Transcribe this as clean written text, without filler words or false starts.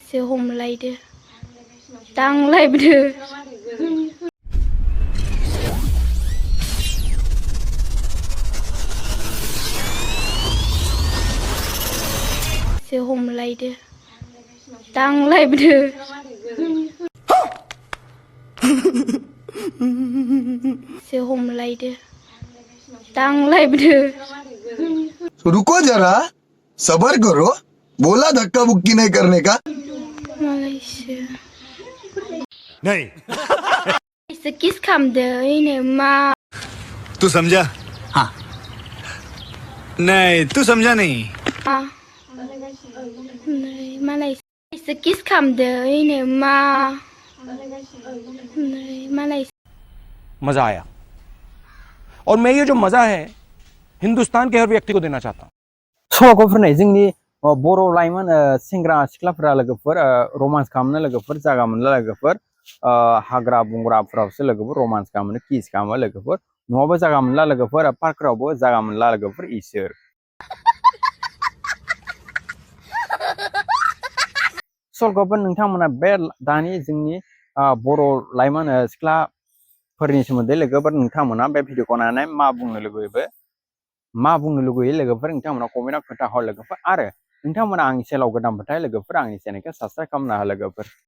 एसे हमलायदो दांलायबोदो एसे हमलायदो दांलायबोदो एसे हमलायदो दांलायबोदो रुको जरा सबर करो बोला धक्का बुक्की नहीं करने का मालायसो नहीं एसे किस खालामदो ओइनो मा तू समझा हाँ नहीं तू समझा नहीं नै मालाय एसे किस खालामदो ओइनो मा नै मालाय मजा आया और मैं ये जो मजा है हिंदुस्तान के हर व्यक्ति को देना चाहता हूँ सल'खौ फोरनाय जोंनि बर' लाइमोन सेंग्रा सिख्लाफोरा लोगोफोर रमान्स खालामनो लोगोफोर जागा मोनला लोगोफोर हाग्रा बंग्राफोरावसो लोगोफोर रमान्स खालामनो किस खालामो लोगोफोर न'आवबो जागा मोनला लोगोफोर पार्कफोरावबो जागा मोनला लोगोफोर इसोर सल'खौबो नोंथांमोना बे दानि जोंनि बर' लाइमोन सिख्लाफोरनि सोमोन्दै लोगोफोर नोंथांमोना बे भिडिअखौ नायनानै मा बुंनो लुगैयो लोगोफोर नोंथांमोना कमेन्टआव खोन्थाहर लोगोफोर आरो नोंथांमोना आंनि चेनेलाव गोदानबाथाय लोगोफोर आंनि चेनेलखौ साबस्क्राइब खालामना हो लोगोफोर